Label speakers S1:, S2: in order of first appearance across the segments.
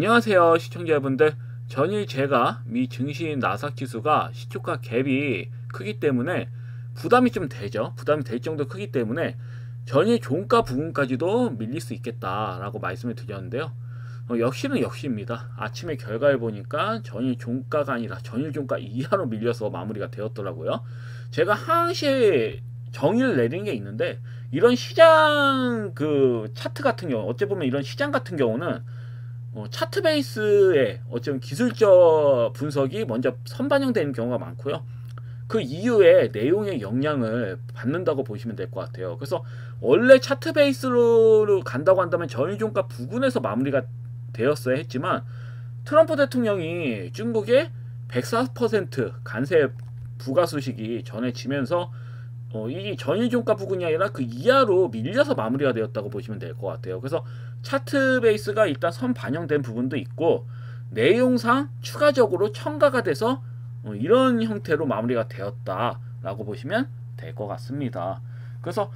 S1: 안녕하세요 시청자분들. 전일 제가 미 증시인 나스닥지수가 시초가 갭이 크기 때문에 부담이 좀 되죠. 부담이 될 정도 크기 때문에 전일 종가 부분까지도 밀릴 수 있겠다라고 말씀을 드렸는데요. 역시는 역시입니다. 아침에 결과를 보니까 전일 종가가 아니라 전일 종가 이하로 밀려서 마무리가 되었더라고요. 제가 항시 정의를 내리는 게 있는데, 이런 시장 그 차트 같은 경우, 어찌 보면 이런 시장 같은 경우는 차트 베이스의 어쩌면 기술적 분석이 먼저 선반영되는 경우가 많고요. 그 이후에 내용의 영향을 받는다고 보시면 될 것 같아요. 그래서 원래 차트 베이스로 간다고 한다면 전일종가 부근에서 마무리가 되었어야 했지만, 트럼프 대통령이 중국의 104% 관세 부과 소식이 전해지면서 이 전일종가 부근이 아니라 그 이하로 밀려서 마무리가 되었다고 보시면 될 것 같아요. 그래서 차트 베이스가 일단 선 반영된 부분도 있고, 내용상 추가적으로 첨가가 돼서 이런 형태로 마무리가 되었다라고 보시면 될 것 같습니다. 그래서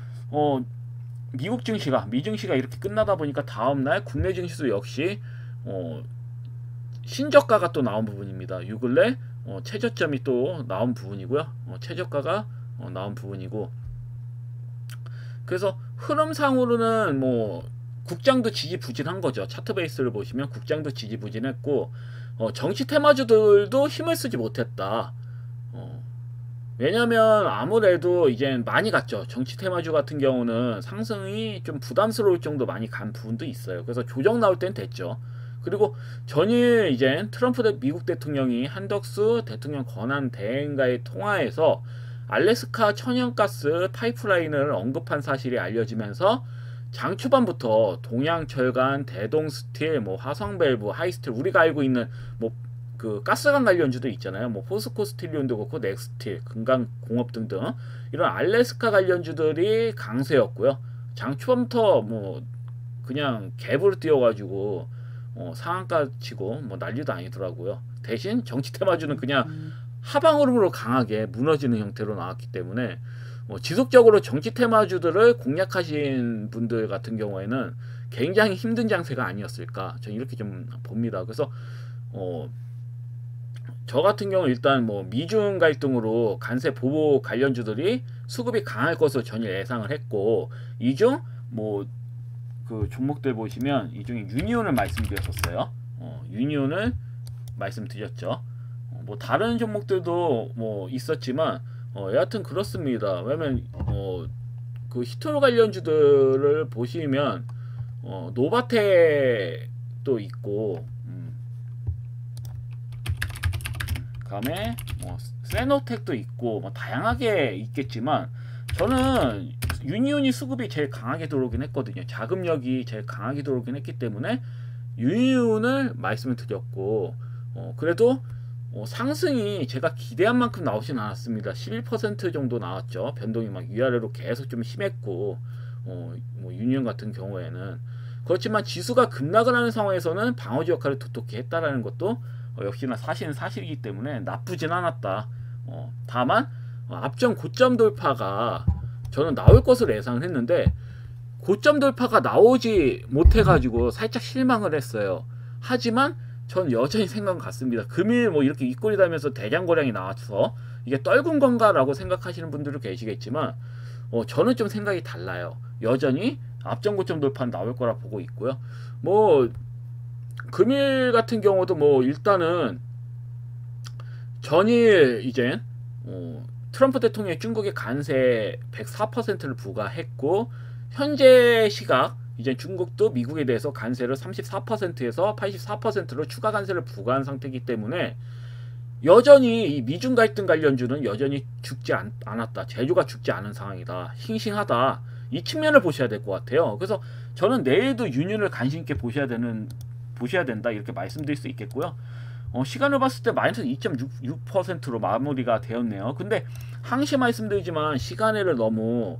S1: 미국 증시가, 미증시가 이렇게 끝나다 보니까 다음날 국내 증시도 역시 신저가가 또 나온 부분입니다. 요 근래 최저점이 또 나온 부분이고요. 최저가가 나온 부분이고, 그래서 흐름상으로는 뭐 국장도 지지부진한 거죠. 차트 베이스를 보시면 국장도 지지부진했고, 정치 테마주들도 힘을 쓰지 못했다. 왜냐면 아무래도 이제 많이 갔죠. 정치 테마주 같은 경우는 상승이 좀 부담스러울 정도 많이 간 부분도 있어요. 그래서 조정 나올 땐 됐죠. 그리고 전일 이제 트럼프 미국 대통령이 한덕수 대통령 권한 대행과의 통화에서 알래스카 천연가스 파이프라인을 언급한 사실이 알려지면서 장 초반부터 동양철강, 대동스틸, 뭐 화성밸브, 하이스틸, 우리가 알고 있는 뭐 그 가스관 관련주도 있잖아요. 뭐 포스코 스틸리온도 그렇고 넥스틸, 금강공업 등등 이런 알래스카 관련주들이 강세였고요. 장 초반부터 뭐 그냥 갭으로 뛰어가지고 상한가 치고 뭐 난리도 아니더라고요. 대신 정치 테마주는 그냥 하방 흐름으로 강하게 무너지는 형태로 나왔기 때문에 지속적으로 정치 테마주들을 공략하신 분들 같은 경우에는 굉장히 힘든 장세가 아니었을까, 저는 이렇게 좀 봅니다. 그래서 저 같은 경우 일단 뭐 미중 갈등으로 관세 보복 관련주들이 수급이 강할 것으로 전혀 예상을 했고, 이중 뭐 그 종목들 보시면 이 중에 유니온을 말씀드렸었어요. 유니온을 말씀드렸죠. 뭐 다른 종목들도 뭐 있었지만 여하튼 그렇습니다. 왜냐면 그 히토로 관련주들을 보시면 노바텍도 있고, 그다음에 세노텍도 있고 뭐 다양하게 있겠지만, 저는 유니온이 수급이 제일 강하게 들어오긴 했거든요. 자금력이 제일 강하게 들어오긴 했기 때문에 유니온을 말씀을 드렸고, 그래도 상승이 제가 기대한 만큼 나오진 않았습니다. 11% 정도 나왔죠. 변동이 막 위아래로 계속 좀 심했고, 뭐 유니온 같은 경우에는 그렇지만 지수가 급락을 하는 상황에서는 방어지 역할을 톡톡히 했다라는 것도 역시나 사실은 사실이기 때문에 나쁘진 않았다. 다만 앞전 고점 돌파가 저는 나올 것으로 예상을 했는데, 고점 돌파가 나오지 못해가지고 살짝 실망을 했어요. 하지만 전 여전히 생각은 같습니다. 금일 뭐 이렇게 윗골이 달면서 대장거량이 나와서 이게 떨군 건가라고 생각하시는 분들도 계시겠지만, 저는 좀 생각이 달라요. 여전히 앞전 고점 돌파는 나올 거라 보고 있고요. 뭐 금일 같은 경우도 뭐 일단은 전일 이제 트럼프 대통령이 중국의 관세 104%를 부과했고, 현재 시각 이제 중국도 미국에 대해서 관세를 34%에서 84%로 추가 관세를 부과한 상태이기 때문에 여전히 이 미중 갈등 관련주는 여전히 죽지 않았다. 재료가 죽지 않은 상황이다. 싱싱하다. 이 측면을 보셔야 될 것 같아요. 그래서 저는 내일도 유니온을 관심 있게 보셔야 된다, 이렇게 말씀드릴 수 있겠고요. 시간을 봤을 때 마이너스 2.6%로 마무리가 되었네요. 근데 항시 말씀드리지만 시간을 너무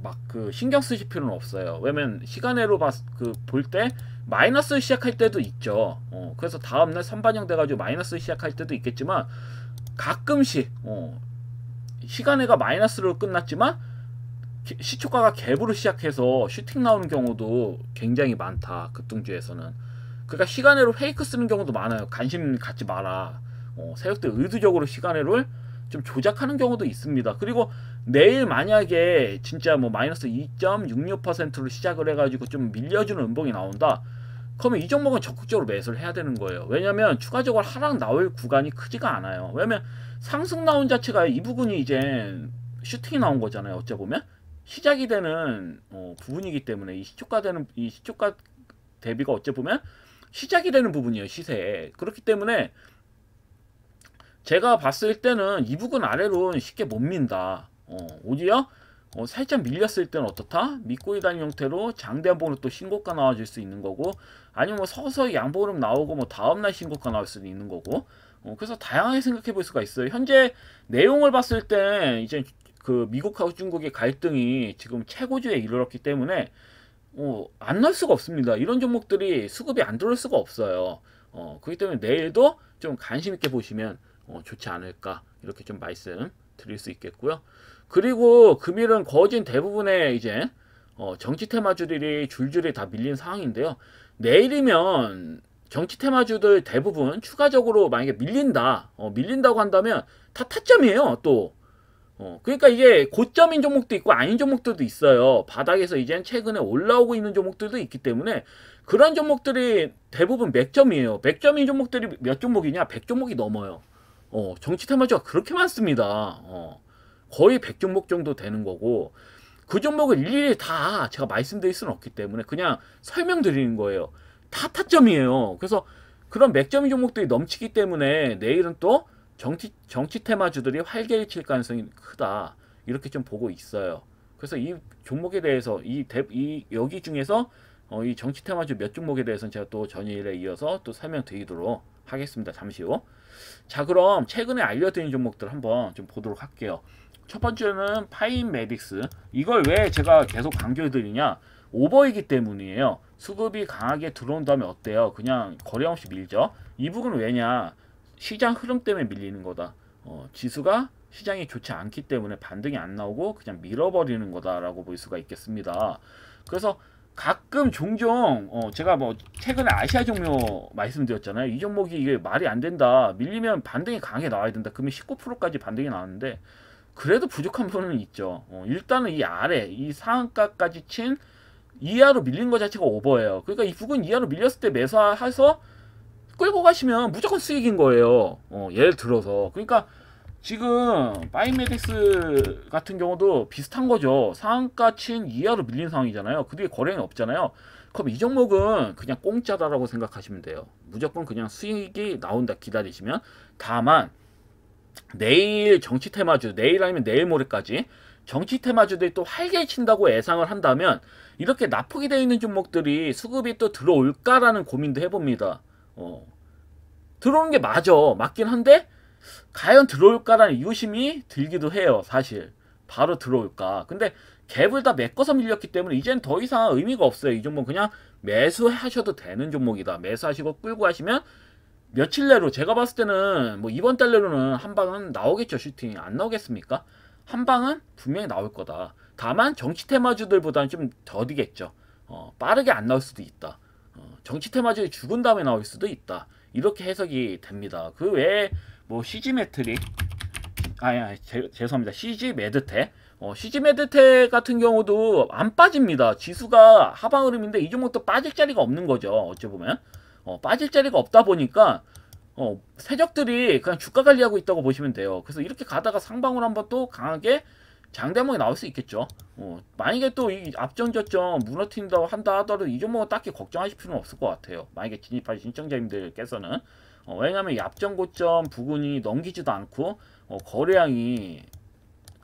S1: 막 그 신경 쓰실 필요는 없어요. 왜냐면 시간으로 볼 때 마이너스 시작할 때도 있죠. 그래서 다음날 선반영 돼가지고 마이너스 시작할 때도 있겠지만, 가끔씩 시간애가 마이너스로 끝났지만 시초가가 갭으로 시작해서 슈팅 나오는 경우도 굉장히 많다. 급등주에서는. 그러니까 시간으로 페이크 쓰는 경우도 많아요. 관심 갖지 마라. 세력들 의도적으로 시간으로 좀 조작하는 경우도 있습니다. 그리고 내일 만약에 진짜 뭐 마이너스 2.66%로 시작을 해가지고 좀 밀려주는 음봉이 나온다. 그러면 이 종목은 적극적으로 매수를 해야 되는 거예요. 왜냐면 추가적으로 하락 나올 구간이 크지가 않아요. 왜냐면 상승 나온 자체가 이 부분이 이제 슈팅이 나온 거잖아요. 어쩌보면 시작이 되는 부분이기 때문에 이 시초가 대비가 어쩌보면 시작이 되는 부분이에요. 시세에. 그렇기 때문에 제가 봤을 때는 이 부분 아래로는 쉽게 못 민다. 오히려 살짝 밀렸을 때는 어떻다? 믿고 있다는 형태로 장대 한봉으로 또 신고가 나와줄 수 있는 거고, 아니면 뭐 서서히 양봉으로 나오고 뭐 다음날 신고가 나올 수도 있는 거고, 그래서 다양하게 생각해 볼 수가 있어요. 현재 내용을 봤을 때 이제 그 미국하고 중국의 갈등이 지금 최고조에 이르렀기 때문에 안 넣을 수가 없습니다. 이런 종목들이 수급이 안 들어올 수가 없어요. 그렇기 때문에 내일도 좀 관심 있게 보시면 좋지 않을까, 이렇게 좀 말씀 드릴 수 있겠고요. 그리고 금일은 거진 대부분의 이제 정치 테마주들이 줄줄이 다 밀린 상황인데요. 내일이면 정치 테마주들 대부분 추가적으로 만약에 밀린다고 한다면 다 타점이에요. 또 그러니까 이게 고점인 종목도 있고 아닌 종목들도 있어요. 바닥에서 이젠 최근에 올라오고 있는 종목들도 있기 때문에 그런 종목들이 대부분 맥점이에요. 맥점인 종목들이 몇 종목이냐? 100종목이 넘어요. 정치 테마주가 그렇게 많습니다. 거의 100종목 정도 되는 거고, 그 종목을 일일이 다 제가 말씀드릴 수는 없기 때문에 그냥 설명드리는 거예요. 다 타점이에요. 그래서 그런 맥점인 종목들이 넘치기 때문에 내일은 또 정치 테마주들이 활개를 칠 가능성이 크다, 이렇게 좀 보고 있어요. 그래서 이 종목에 대해서 여기 중에서 이 정치 테마주 몇 종목에 대해서는 제가 또 전일에 이어서 또 설명드리도록 하겠습니다. 잠시 후. 자, 그럼 최근에 알려드린 종목들 한번 좀 보도록 할게요. 첫 번째는 파인메딕스. 이걸 왜 제가 계속 강조해드리냐? 오버이기 때문이에요. 수급이 강하게 들어온다면 어때요? 그냥 거래 없이 밀죠. 이 부분은 왜냐? 시장 흐름 때문에 밀리는 거다. 지수가 시장이 좋지 않기 때문에 반등이 안 나오고 그냥 밀어버리는 거다라고 볼 수가 있겠습니다. 그래서 가끔 종종 제가 뭐 최근에 아시아 종묘 말씀드렸잖아요. 이 종목이 이게 말이 안 된다. 밀리면 반등이 강하게 나와야 된다. 그러면 19%까지 반등이 나왔는데 그래도 부족한 부분은 있죠. 일단은 이 아래 이 상한가까지 친 이하로 밀린 것 자체가 오버예요. 그러니까 이 부분 이하로 밀렸을 때 매수해서 끌고 가시면 무조건 수익인 거예요. 예를 들어서. 그러니까 지금 파인메딕스 같은 경우도 비슷한 거죠. 상한가 친 이하로 밀린 상황이잖아요. 그 뒤에 거래량이 없잖아요. 그럼 이 종목은 그냥 공짜다라고 생각하시면 돼요. 무조건 그냥 수익이 나온다 기다리시면. 다만 내일 정치 테마주, 내일 아니면 내일 모레까지 정치 테마주들이 또 활개를 친다고 예상을 한다면 이렇게 납폭이 되어 있는 종목들이 수급이 또 들어올까라는 고민도 해봅니다. 들어오는 게 맞긴 한데 과연 들어올까라는 의구심이 들기도 해요. 사실 바로 들어올까. 근데 갭을 다 메꿔서 밀렸기 때문에 이젠 더 이상 의미가 없어요. 이 종목 그냥 매수하셔도 되는 종목이다. 매수하시고 끌고 가시면 며칠 내로, 제가 봤을 때는 뭐 이번 달 내로는 한 방은 나오겠죠. 슈팅이 안 나오겠습니까? 한 방은 분명히 나올 거다. 다만 정치 테마주들보다는 좀 더디겠죠. 빠르게 안 나올 수도 있다. 정치 테마주들이 죽은 다음에 나올 수도 있다. 이렇게 해석이 됩니다. 그 외에 뭐 CG 매트릭, 죄송합니다. CG 메드텍. CG 메드텍 같은 경우도 안 빠집니다. 지수가 하방 흐름인데 이 종목도 빠질 자리가 없는 거죠. 어찌보면 빠질 자리가 없다 보니까 세력들이 그냥 주가 관리하고 있다고 보시면 돼요. 그래서 이렇게 가다가 상방으로 한번 또 강하게 장대목이 나올 수 있겠죠. 만약에 또 이 앞전 저점 무너뜨린다고 한다 하더라도 이 종목은 딱히 걱정하실 필요는 없을 것 같아요. 만약에 진입하신 신청자님들께서는 왜냐하면 이 앞전 고점 부근이 넘기지도 않고 거래량이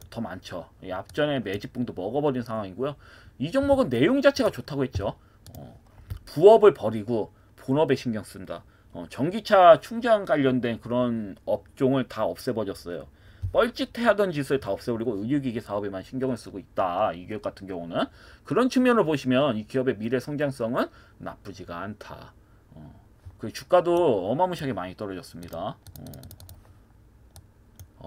S1: 더 많죠. 이 앞전에 매집봉도 먹어버린 상황이고요. 이 종목은 내용 자체가 좋다고 했죠. 부업을 버리고 본업에 신경 쓴다. 전기차 충전 관련된 그런 업종을 다 없애버렸어요. 뻘짓해하던 짓을 다 없애버리고 의료기기 사업에만 신경을 쓰고 있다. 이 기업 같은 경우는 그런 측면을 보시면 이 기업의 미래 성장성은 나쁘지가 않다. 그 주가도 어마무시하게 많이 떨어졌습니다.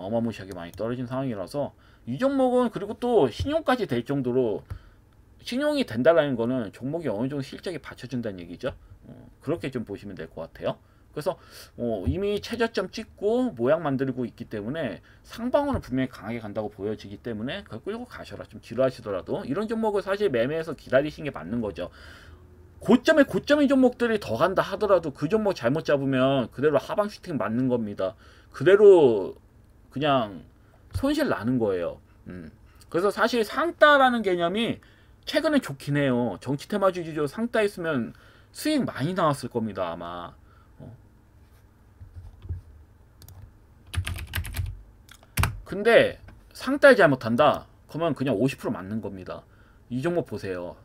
S1: 어마무시하게 많이 떨어진 상황이라서 이 종목은, 그리고 또 신용까지 될 정도로, 신용이 된다라는 거는 종목이 어느 정도 실적이 받쳐준다는 얘기죠. 그렇게 좀 보시면 될 것 같아요. 그래서 이미 최저점 찍고 모양 만들고 있기 때문에 상방으로 분명히 강하게 간다고 보여지기 때문에 그걸 끌고 가셔라. 좀 지루하시더라도 이런 종목을 사실 매매해서 기다리시는 게 맞는 거죠. 고점에 고점인 종목들이 더 간다 하더라도 그 종목 잘못 잡으면 그대로 하방 슈팅 맞는 겁니다. 그대로 그냥 손실 나는 거예요. 그래서 사실 상따라는 개념이 최근에 좋긴 해요. 정치 테마주죠. 상따 했으면 수익 많이 나왔을 겁니다, 아마. 근데 상따를 잘못한다? 그러면 그냥 50% 맞는 겁니다. 이 종목 보세요.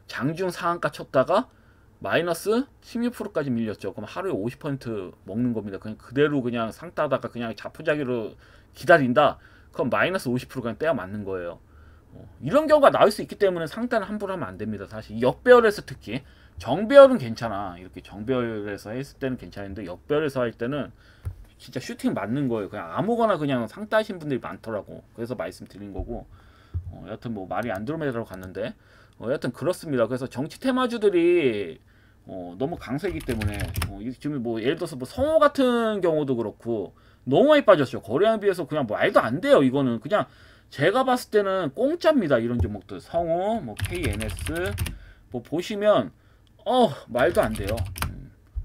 S1: 장중 상한가 쳤다가 마이너스 16%까지 밀렸죠. 그럼 하루에 50% 먹는 겁니다. 그냥 그대로 그냥 상따다가 그냥 자포자기로 기다린다? 그럼 마이너스 50% 그냥 떼어 맞는 거예요. 이런 경우가 나올 수 있기 때문에 상따는 함부로 하면 안 됩니다. 사실 역배열에서 특히 정배열은 괜찮아. 이렇게 정배열에서 했을 때는 괜찮은데 역배열에서 할 때는 진짜 슈팅 맞는 거예요. 그냥 아무거나 그냥 상따 하신 분들이 많더라고. 그래서 말씀드린 거고, 여하튼 뭐 말이 안드로메다로 갔는데, 여하튼 그렇습니다. 그래서 정치 테마주들이 너무 강세이기 때문에 지금 뭐 예를 들어서 뭐 성호 같은 경우도 그렇고 너무 많이 빠졌죠. 거래량에 비해서 그냥 뭐 말도 안 돼요. 이거는 그냥 제가 봤을 때는 공짜입니다. 이런 종목들 성호, 뭐 KNS 뭐 보시면 말도 안 돼요.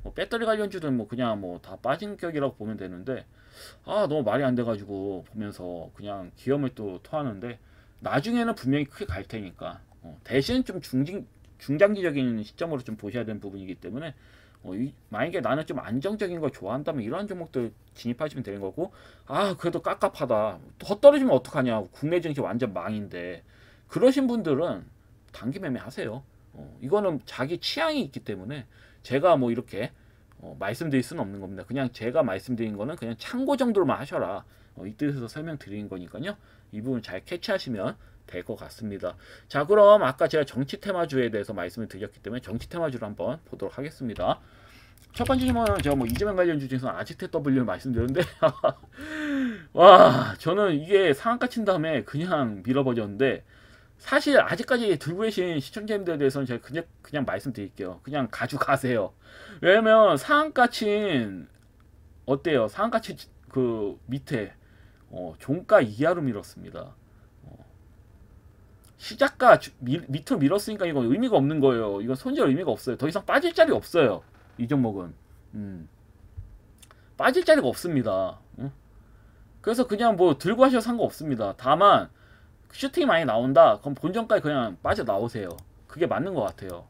S1: 뭐 배터리 관련주는 뭐 그냥 뭐 다 빠진 격이라고 보면 되는데, 너무 말이 안 돼가지고 보면서 그냥 기염을 또 토하는데, 나중에는 분명히 크게 갈 테니까 대신 좀 중장기적인 시점으로 좀 보셔야 되는 부분이기 때문에 만약에 나는 좀 안정적인 걸 좋아한다면 이런 종목들 진입하시면 되는 거고, 그래도 깝깝하다, 더 떨어지면 어떡하냐, 국내 증시 완전 망인데, 그러신 분들은 단기 매매 하세요. 이거는 자기 취향이 있기 때문에 제가 뭐 이렇게 말씀드릴 수는 없는 겁니다. 그냥 제가 말씀드린 거는 그냥 참고 정도로만 하셔라, 이 뜻에서 설명드린 거니까요. 이 부분 잘 캐치하시면 될 것 같습니다. 자, 그럼 아까 제가 정치 테마주에 대해서 말씀을 드렸기 때문에 정치 테마주를 한번 보도록 하겠습니다. 첫 번째 질문은 제가 뭐 이재명 관련주 중에서 아지트W를 말씀드렸는데 와, 저는 이게 상한가 친 다음에 그냥 밀어버렸는데, 사실 아직까지 들고 계신 시청자님들에 대해서는 제가 그냥 말씀드릴게요. 그냥 가져가세요. 왜냐면 상한가 친, 어때요? 상한가 친 그 밑에 종가 이하로 밀었습니다. 시작가 밑으로 밀었으니까 이건 의미가 없는 거예요. 이건 손절 의미가 없어요. 더 이상 빠질 자리 없어요. 이 종목은 빠질 자리가 없습니다. 그래서 그냥 뭐 들고 하셔도 상관없습니다. 다만 슈팅이 많이 나온다, 그럼 본전까지 그냥 빠져나오세요. 그게 맞는 것 같아요.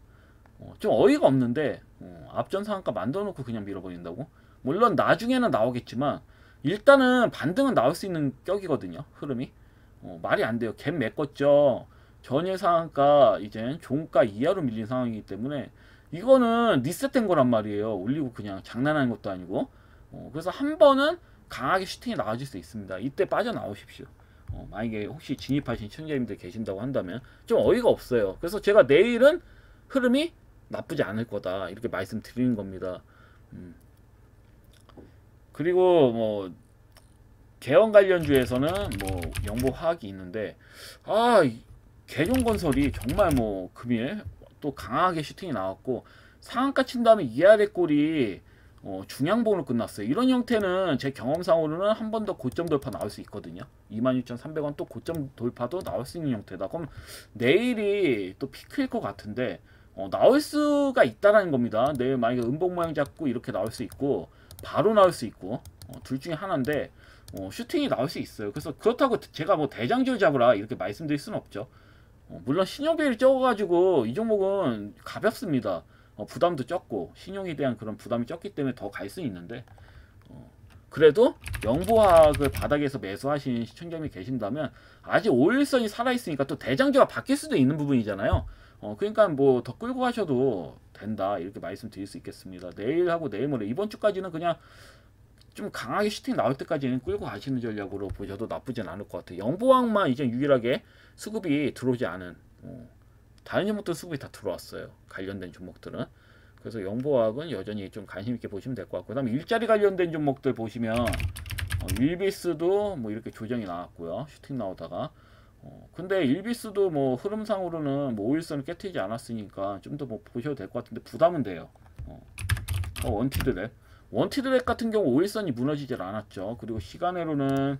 S1: 좀 어이가 없는데 앞전 상한가 만들어 놓고 그냥 밀어버린다고? 물론 나중에는 나오겠지만 일단은 반등은 나올 수 있는 격이거든요. 흐름이 말이 안 돼요. 갭 메꿨죠. 전일 상한가 이젠 종가 이하로 밀린 상황이기 때문에 이거는 리셋된 거란 말이에요. 올리고 그냥 장난하는 것도 아니고. 그래서 한 번은 강하게 슈팅이 나와줄 수 있습니다. 이때 빠져나오십시오. 만약에 혹시 진입하신 시청자님들 계신다고 한다면 좀 어이가 없어요. 그래서 제가 내일은 흐름이 나쁘지 않을 거다, 이렇게 말씀드리는 겁니다. 그리고 뭐 개원 관련주에서는 뭐 영보화학이 있는데, 개종건설이 정말 뭐 금일 또 강하게 슈팅이 나왔고 상한가 친 다음에 이하의 꼴이 중량봉으로 끝났어요. 이런 형태는 제 경험상으로는 한 번 더 고점 돌파 나올 수 있거든요. 26,300원 또 고점 돌파도 나올 수 있는 형태다. 그럼 내일이 또 피크일 것 같은데 나올 수가 있다라는 겁니다. 내일 만약에 음봉 모양 잡고 이렇게 나올 수 있고 바로 나올 수 있고 둘 중에 하나인데 슈팅이 나올 수 있어요. 그래서 그렇다고 제가 뭐 대장주를 잡으라 이렇게 말씀드릴 수는 없죠. 물론 신용비율이 적어가지고 이 종목은 가볍습니다. 부담도 적고 신용에 대한 그런 부담이 적기 때문에 더 갈 수 있는데, 그래도 영보학을 바닥에서 매수하신 시청자님이 계신다면 아직 5일선이 살아있으니까 또 대장주가 바뀔 수도 있는 부분이잖아요. 그러니까 뭐 더 끌고 가셔도 된다, 이렇게 말씀드릴 수 있겠습니다. 내일하고 내일 모레 이번 주까지는 그냥 좀 강하게 슈팅 나올 때까지는 끌고 가시는 전략으로 보셔도 나쁘진 않을 것 같아요. 영보학만 이제 유일하게 수급이 들어오지 않은, 다른 종목들 수급이 다 들어왔어요. 관련된 종목들은. 그래서 영보학은 여전히 좀 관심 있게 보시면 될 것 같고, 그다음에 일자리 관련된 종목들 보시면 일비스도 뭐 이렇게 조정이 나왔고요. 슈팅 나오다가 근데 일비스도 뭐 흐름상으로는 뭐 5일선을 깨트리지 않았으니까 좀 더 뭐 보셔도 될 것 같은데 부담은 돼요. 원티드랩 같은 경우 5일선이 무너지질 않았죠. 그리고 시간으로는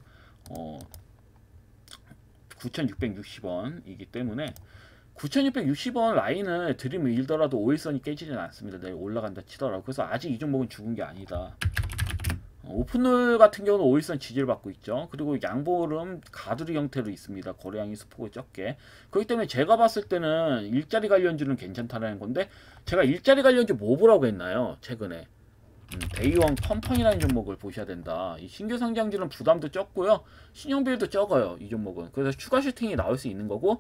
S1: 9,660원이기 때문에 9,660원 라인을 들이밀더라도 5일선이 깨지진 않습니다. 내일 올라간다 치더라도. 그래서 아직 이 종목은 죽은 게 아니다. 오픈홀 같은 경우는 5일선 지지를 받고 있죠. 그리고 양보름 가두리 형태로 있습니다. 거래량이 소폭 적게. 그렇기 때문에 제가 봤을 때는 일자리 관련주는 괜찮다는 건데 제가 일자리 관련주 뭐 보라고 했나요? 최근에 데이원 컴퍼니라는 종목을 보셔야 된다. 이 신규 상장주는 부담도 적고요. 신용비율도 적어요. 이 종목은. 그래서 추가 슈팅이 나올 수 있는 거고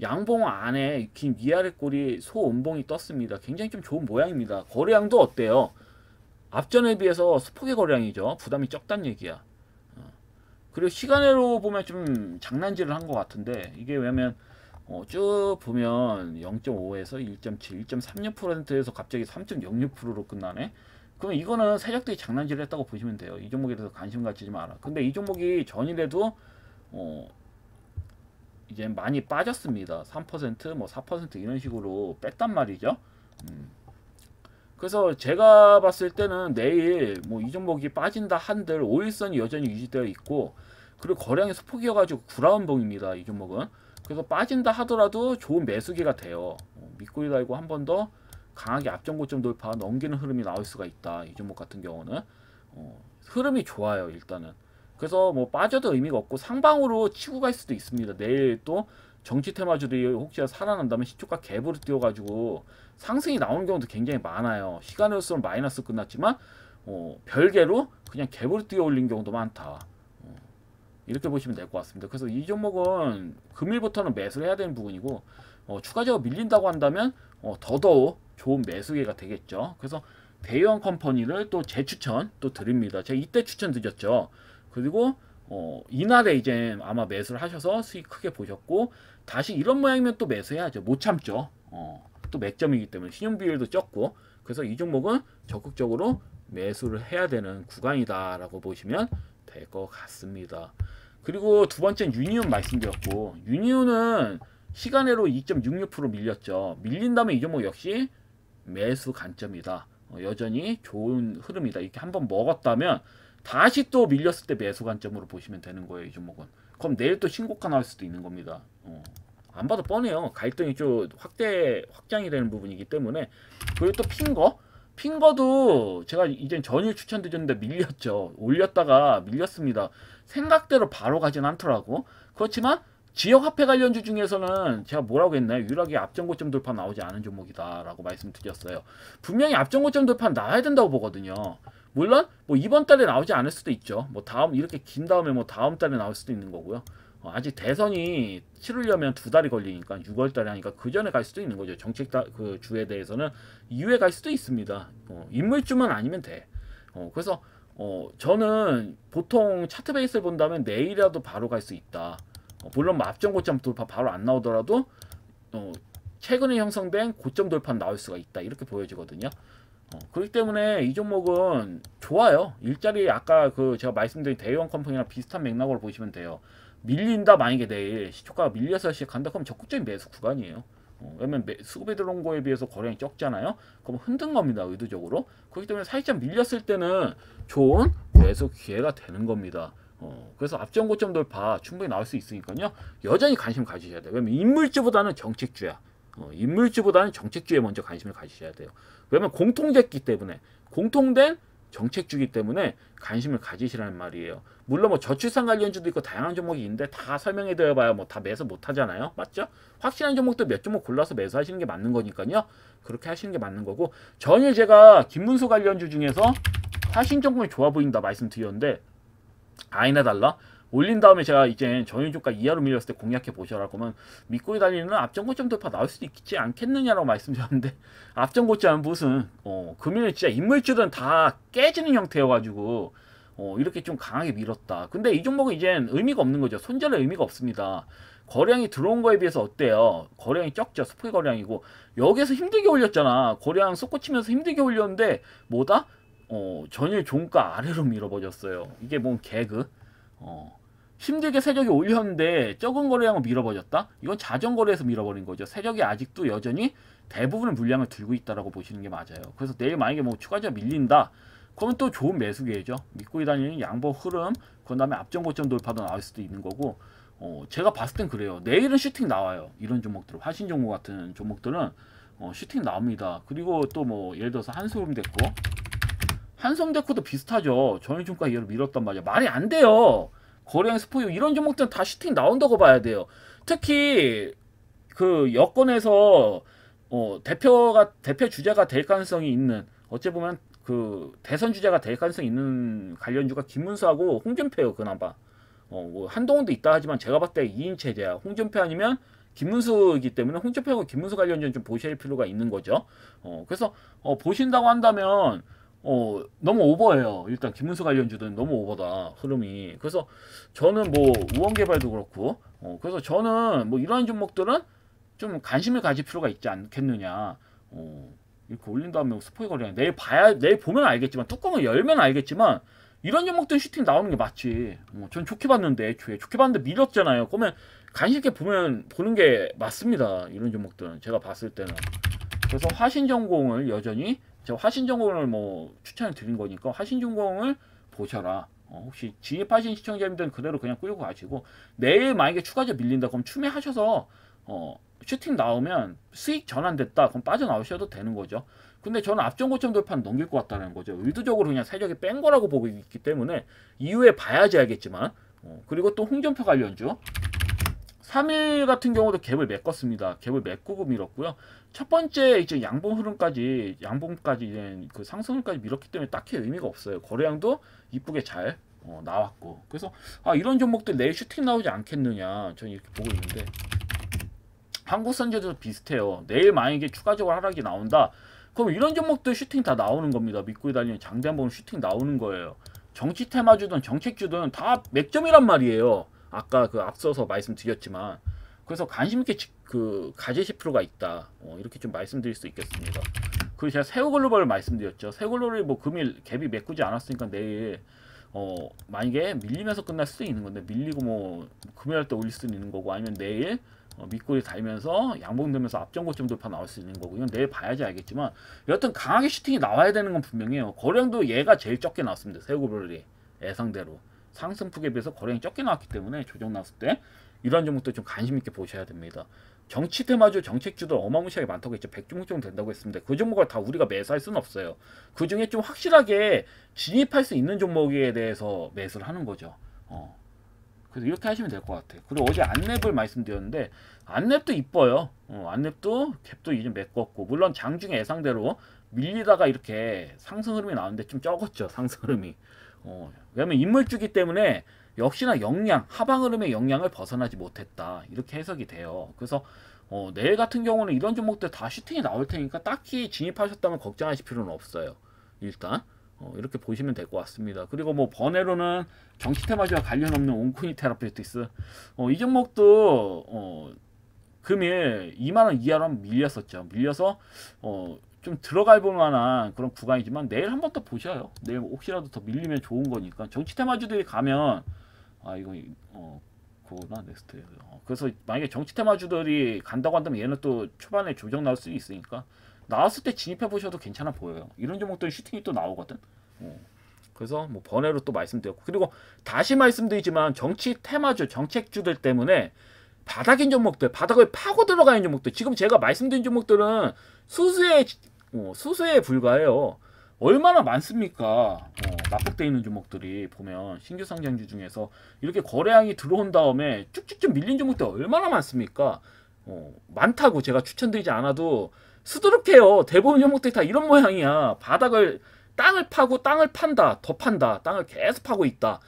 S1: 양봉 안에 긴 위아래 꼬리 소음봉이 떴습니다. 굉장히 좀 좋은 모양입니다. 거래량도 어때요? 앞전에 비해서 수폭의 거래량이죠. 부담이 적단 얘기야. 그리고 시간으로 보면 좀 장난질을 한 것 같은데 이게 왜냐면 쭉 보면 0.5에서 1.7, 1.36%에서 갑자기 3.06%로 끝나네. 그럼 이거는 세력들이 장난질을 했다고 보시면 돼요. 이 종목에 대해서 관심 가지지 마라. 근데 이 종목이 전일에도 이제 많이 빠졌습니다. 3%, 뭐 4% 이런 식으로 뺐단 말이죠. 그래서 제가 봤을 때는 내일 뭐 이 종목이 빠진다 한들 5일선이 여전히 유지되어 있고 그리고 거량이 소폭이어가지고 9라운봉입니다. 이 종목은. 그래서 빠진다 하더라도 좋은 매수기가 돼요. 밑꼬리 달고 한 번 더 강하게 앞전 고점 돌파 넘기는 흐름이 나올 수가 있다. 이 종목 같은 경우는 흐름이 좋아요. 일단은. 그래서 뭐 빠져도 의미가 없고 상방으로 치고 갈 수도 있습니다. 내일 또 정치 테마주들이 혹시 살아난다면 시초가 갭으로 뛰어가지고 상승이 나오는 경우도 굉장히 많아요. 시간으로서는 마이너스 끝났지만 별개로 그냥 갭으로 뛰어 올린 경우도 많다. 이렇게 보시면 될 것 같습니다. 그래서 이 종목은 금일부터는 매수를 해야 되는 부분이고 추가적으로 밀린다고 한다면 더더욱 좋은 매수기가 되겠죠. 그래서 대형 컴퍼니를 또 재추천 또 드립니다. 제가 이때 추천 드렸죠. 그리고 이날에 이제 아마 매수를 하셔서 수익 크게 보셨고 다시 이런 모양이면 또 매수해야죠. 못 참죠. 또 맥점이기 때문에 신용비율도 적고 그래서 이 종목은 적극적으로 매수를 해야 되는 구간이다라고 보시면 될 것 같습니다. 그리고 두 번째는 유니온 말씀드렸고 유니온은 시간으로 2.66% 밀렸죠. 밀린다면 이 종목 역시 매수 관점이다. 여전히 좋은 흐름이다. 이렇게 한번 먹었다면 다시 또 밀렸을 때 매수 관점으로 보시면 되는 거예요. 이 종목은. 그럼 내일 또 신고가 나올 수도 있는 겁니다. 안 봐도 뻔해요. 갈등이 좀 확장이 되는 부분이기 때문에. 그리고 또 핑거도 제가 이젠 전일 추천드렸는데 밀렸죠. 올렸다가 밀렸습니다. 생각대로 바로 가진 않더라고. 그렇지만 지역화폐 관련주 중에서는 제가 뭐라고 했나요? 유일하게 앞전고점 돌파 나오지 않은 종목이다 라고 말씀드렸어요. 분명히 앞전고점 돌파 나와야 된다고 보거든요. 물론 뭐 이번 달에 나오지 않을 수도 있죠. 뭐 다음 이렇게 긴 다음에 뭐 다음 달에 나올 수도 있는 거고요. 아직 대선이 치르려면 2달이 걸리니까 6월 달에 하니까 그 전에 갈 수도 있는 거죠. 정책 그 주에 대해서는 이후에 갈 수도 있습니다. 인물주만 아니면 돼. 그래서 저는 보통 차트 베이스를 본다면 내일이라도 바로 갈 수 있다. 물론 뭐 앞전 고점 돌파 바로 안 나오더라도 최근에 형성된 고점 돌파 나올 수가 있다. 이렇게 보여지거든요. 그렇기 때문에 이 종목은 좋아요. 일자리 아까 그 제가 말씀드린 대형 컴퍼니랑 비슷한 맥락으로 보시면 돼요. 밀린다 만약에 내일 시초가가 밀려서 시작한다 그럼 적극적인 매수 구간이에요. 왜냐면 수급에 들어온 거에 비해서 거래량이 적잖아요. 그럼 흔든 겁니다. 의도적으로. 그렇기 때문에 살짝 밀렸을 때는 좋은 매수 기회가 되는 겁니다. 그래서 앞전 고점 돌파 충분히 나올 수 있으니까요. 여전히 관심 가지셔야 돼요. 왜냐면 인물주보다는 정책주야. 인물주보다는 정책주에 먼저 관심을 가지셔야 돼요. 왜냐면 공통됐기 때문에 공통된 정책주기 때문에 관심을 가지시라는 말이에요. 물론 뭐 저출산 관련주도 있고 다양한 종목이 있는데 다 설명해 드려봐야 뭐 다 매수 못 하잖아요. 맞죠? 확실한 종목도 몇 종목 골라서 매수하시는 게 맞는 거니까요. 그렇게 하시는 게 맞는 거고 전일 제가 김문수 관련주 중에서 화신정품이 좋아 보인다 말씀드렸는데 아이나 달라 올린 다음에 제가 이제 전일주가 이하로 밀렸을 때 공략해 보셔라. 그러면 밑꼬리 달리는 앞전 고점 돌파 나올 수도 있지 않겠느냐라고 말씀드렸는데 앞전 고점은 무슨 금일은 진짜 인물주들은 다 깨지는 형태여가지고 이렇게 좀 강하게 밀었다. 근데 이 종목은 이젠 의미가 없는 거죠. 손절의 의미가 없습니다. 거래량이 들어온 거에 비해서 어때요? 거래량이 적죠. 스포의 거래량이고 여기에서 힘들게 올렸잖아. 거래량 쏟고치면서 힘들게 올렸는데 뭐다? 전일 종가 아래로 밀어버렸어요. 이게 뭔 개그? 힘들게 세력이 올렸는데 적은 거래량을 밀어버렸다? 이건 자전거래에서 밀어버린 거죠. 세력이 아직도 여전히 대부분의 물량을 들고 있다라고 보시는 게 맞아요. 그래서 내일 만약에 뭐 추가적으로 밀린다, 그러면 또 좋은 매수 기회죠. 믿고 다니는 양보 흐름, 그 다음에 앞전 고점 돌파도 나올 수도 있는 거고, 제가 봤을 땐 그래요. 내일은 슈팅 나와요. 이런 종목들은, 화신 종목 같은 종목들은 슈팅 나옵니다. 그리고 또 뭐 예를 들어서 한솔음데코, 한솔음데코도 비슷하죠. 전일종가 이하로 밀었단 말이야. 말이 안 돼요. 거래량 스포유 이런 종목들은 다 슈팅 나온다고 봐야 돼요. 특히 그 여권에서 대표 주자가 될 가능성이 있는, 어찌 보면 그 대선 주자가 될 가능성이 있는 관련주가 김문수하고 홍준표예요. 그나마 뭐 한동훈도 있다 하지만 제가 봤을 때 2인 체제야. 홍준표 아니면 김문수이기 때문에 홍준표하고 김문수 관련주는 좀 보실 필요가 있는 거죠. 그래서 보신다고 한다면 너무 오버예요. 일단 김문수 관련주들은 너무 오버다, 흐름이. 그래서 저는 뭐 우원개발도 그렇고, 그래서 저는 뭐 이러한 종목들은 좀 관심을 가질 필요가 있지 않겠느냐. 이렇게 올린 다음에 스포이 거래량 내일 보면 알겠지만, 뚜껑을 열면 알겠지만, 이런 종목들은 슈팅 나오는 게 맞지. 전 좋게 봤는데, 애초에 좋게 봤는데 밀었잖아요. 그러면 관심 있게 보는 게 맞습니다. 이런 종목들은 제가 봤을 때는. 그래서 화신전공을 여전히, 제가 화신전공을 뭐 추천을 드린 거니까 화신전공을 보셔라. 혹시 진입하신 시청자님들은 그대로 그냥 끌고 가시고, 내일 만약에 추가적으로 밀린다 그럼 추매하셔서 슈팅 나오면 수익 전환됐다 그럼 빠져나오셔도 되는 거죠. 근데 저는 앞전 고점 돌파는 넘길 것 같다는 거죠. 의도적으로 그냥 세력이 뺀 거라고 보고 있기 때문에 이후에 봐야지 알겠지만, 그리고 또 홍준표 관련주 3일 같은 경우도 갭을 메꿨습니다. 갭을 메꾸고 밀었고요. 첫 번째 이제 양봉까지 이제 그 상승을까지 밀었기 때문에 딱히 의미가 없어요. 거래량도 이쁘게 잘 나왔고, 그래서 이런 종목들 내일 슈팅 나오지 않겠느냐 저는 이렇게 보고 있는데, 한국선제도 비슷해요. 내일 만약에 추가적으로 하락이 나온다, 그럼 이런 종목들 슈팅 다 나오는 겁니다. 믿고 다니는 장대 한번 슈팅 나오는 거예요. 정치 테마주든 정책주든 다 맥점이란 말이에요. 아까 그 앞서서 말씀드렸지만, 그래서 관심 있게 가지실 필요가 있다. 이렇게 좀 말씀드릴 수 있겠습니다. 그리고 제가 세우글로벌을 말씀드렸죠. 세우글로벌이 뭐 금일 갭이 메꾸지 않았으니까 내일 만약에 밀리면서 끝날 수도 있는 건데, 밀리고 뭐 금요일 때 올릴 수도 있는 거고, 아니면 내일 밑골이 달면서 양봉되면서 앞전 고점 돌파 나올 수 있는 거고, 이건 내일 봐야지 알겠지만, 여하튼 강하게 슈팅이 나와야 되는 건 분명해요. 거래량도 얘가 제일 적게 나왔습니다. 세우글로벌이 예상대로 상승폭에 비해서 거래량이 적게 나왔기 때문에 조정 나왔을 때 이러한 종목도 좀 관심 있게 보셔야 됩니다. 정치 테마주, 정책주도 어마무시하게 많다고 했죠. 100종목 정도 된다고 했습니다. 그 종목을 다 우리가 매수할 수는 없어요. 그 중에 좀 확실하게 진입할 수 있는 종목에 대해서 매수를 하는 거죠. 그래서 이렇게 하시면 될 것 같아요. 그리고 어제 안랩을 말씀드렸는데, 안랩도 이뻐요. 안랩도 갭도 이제 메꿨고, 물론 장중에 예상대로 밀리다가 이렇게 상승 흐름이 나오는데 좀 적었죠, 상승 흐름이. 왜냐면 인물주기 때문에 역시나 하방 흐름의 영향을 벗어나지 못했다, 이렇게 해석이 돼요. 그래서 내일 같은 경우는 이런 종목들 다 슈팅이 나올 테니까 딱히 진입하셨다면 걱정하실 필요는 없어요. 일단 이렇게 보시면 될 것 같습니다. 그리고 뭐 번외로는 정치 테마주와 관련 없는 온코인 테라피우틱스, 이 종목도 금일 2만원 이하로 한번 밀렸었죠. 밀려서 좀 들어갈 볼만한 그런 구간이지만, 내일 한 번 더 보셔요. 내일 혹시라도 더 밀리면 좋은 거니까. 정치 테마주들이 가면 이거 그거나 넥스트. 그래서 만약에 정치 테마주들이 간다고 한다면 얘는 또 초반에 조정 나올 수 있으니까 나왔을 때 진입해 보셔도 괜찮아 보여요. 이런 종목들 슈팅이 또 나오거든. 그래서 뭐 번외로 또 말씀드렸고, 그리고 다시 말씀드리지만 정치 테마주, 정책주들 때문에 바닥인 종목들, 바닥을 파고 들어가는 종목들, 지금 제가 말씀드린 종목들은 수수에 불과해요. 얼마나 많습니까? 납북돼 있는 종목들이 보면 신규 상장주 중에서 이렇게 거래량이 들어온 다음에 쭉쭉쭉 밀린 종목들 얼마나 많습니까? 많다고 제가 추천드리지 않아도 수두룩해요. 대부분 종목들이 다 이런 모양이야. 땅을 파고 땅을 판다, 더 판다, 땅을 계속 파고 있다.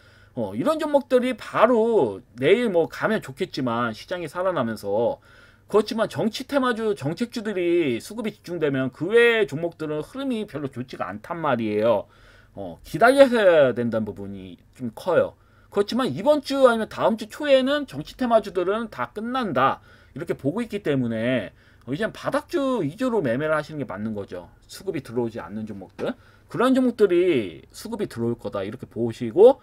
S1: 이런 종목들이 바로 내일 뭐 가면 좋겠지만, 시장이 살아나면서. 그렇지만 정치 테마주, 정책주들이 수급이 집중되면 그 외의 종목들은 흐름이 별로 좋지가 않단 말이에요. 기다려야 해야 된다는 부분이 좀 커요. 그렇지만 이번 주 아니면 다음 주 초에는 정치 테마주들은 다 끝난다, 이렇게 보고 있기 때문에 이제 바닥주 위주로 매매를 하시는 게 맞는 거죠. 수급이 들어오지 않는 종목들. 그런 종목들이 수급이 들어올 거다 이렇게 보시고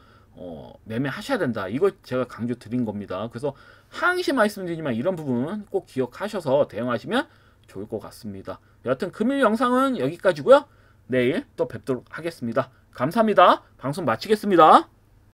S1: 매매하셔야 된다. 이걸 제가 강조 드린 겁니다. 그래서 항시 말씀드리지만 이런 부분 꼭 기억하셔서 대응하시면 좋을 것 같습니다. 여하튼 금일 영상은 여기까지고요. 내일 또 뵙도록 하겠습니다. 감사합니다. 방송 마치겠습니다.